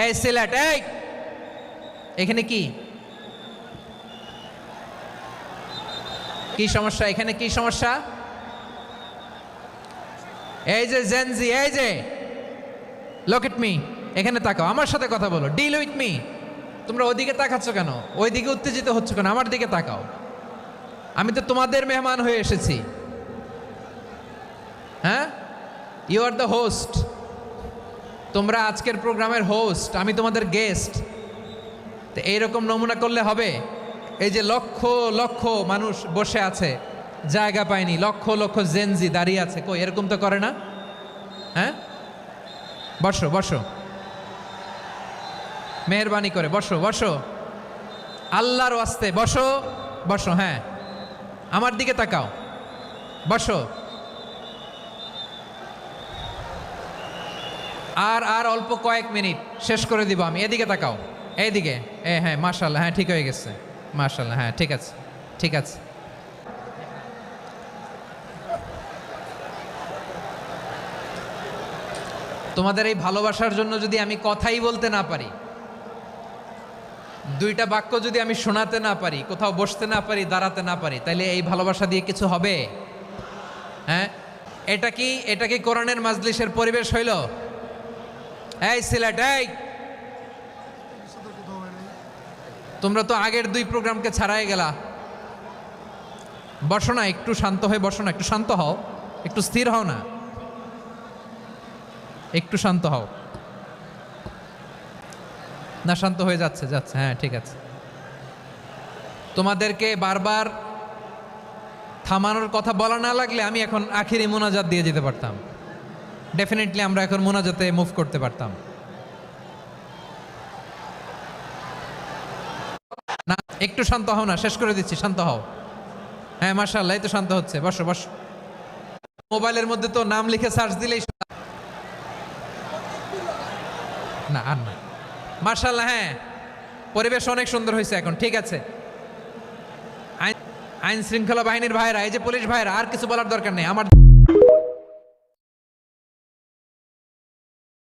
এই সিলেট, এই এখানে কি কি সমস্যা? এখানে কি সমস্যা? এই যে জেনজি, এই যে লুক এট মি, এখানে তাকাও, আমার সাথে কথা বলো, ডিল উইথ মি। তোমরা ওইদিকে তাকাচ্ছ কেন? ওইদিকে উত্তেজিত হচ্ছ কেন? আমার দিকে তাকাও। আমি তো তোমাদের মেহমান হয়ে এসেছি। হ্যাঁ, ইউ আর দ্য হোস্ট। তোমরা আজকের প্রোগ্রামের হোস্ট, আমি তোমাদের গেস্ট। তো এইরকম নমুনা করলে হবে? এই যে লক্ষ লক্ষ মানুষ বসে আছে, জায়গা পায়নি, লক্ষ লক্ষ জেনজি দাঁড়িয়ে আছে, কই এরকম তো করে না? হ্যাঁ, বসো বসো, মেহরবানি করে বসো বসো, আল্লাহর ওয়াস্তে বসো বসো। হ্যাঁ, আমার দিকে তাকাও, বসো। আর আর অল্প কয়েক মিনিট, শেষ করে দিব আমি। এদিকে তাকাও, এইদিকে। হ্যাঁ, মাশাআল্লাহ, হ্যাঁ ঠিক হয়ে গেছে, মাশাআল্লাহ, হ্যাঁ ঠিক আছে, ঠিক আছে। তোমাদের এই ভালোবাসার জন্য যদি আমি কথাই বলতে না পারি, দুইটা বাক্য যদি আমি শোনাতে না পারি, কোথাও বসতে না পারি, দাঁড়াতে না পারি, তাইলে এই ভালোবাসা দিয়ে কিছু হবে? হ্যাঁ, এটা কি কোরআনের মাজলিসের পরিবেশ হইল? এই সিলেট, এই তোমরা তো আগের দুই প্রোগ্রামকে ছাড়াই গেলা। বসো না, একটু শান্ত হয়ে বসো না, একটু শান্ত হও, একটু স্থির হও না, একটু শান্ত হও না। শান্ত হয়ে যাচ্ছে যাচ্ছে, হ্যাঁ ঠিক আছে। তোমাদেরকে বারবার থামানোর কথা বলা না লাগলে আমি এখন আখিরি মোনাজাত দিয়ে যেতে পারতাম। ডেফিনেটলি আমরা এখন মোনাজাতে মুভ করতে পারতাম না। একটু শান্ত হও না, শেষ করে দিচ্ছি, শান্ত হও। হ্যাঁ মাশাআল্লাহ, এই তো শান্ত হচ্ছে, বসো বসো। মোবাইলের মধ্যে তো নাম লিখে সার্চ দিলেই না, আর না। মাশাআল্লাহ, হ্যাঁ পরিবেশ অনেক সুন্দর হয়েছে এখন, ঠিক আছে। আইন শৃঙ্খলা বাহিনীর ভাইরা, এই যে পুলিশ ভাইরা, আর কিছু বলার দরকার নেই আমার।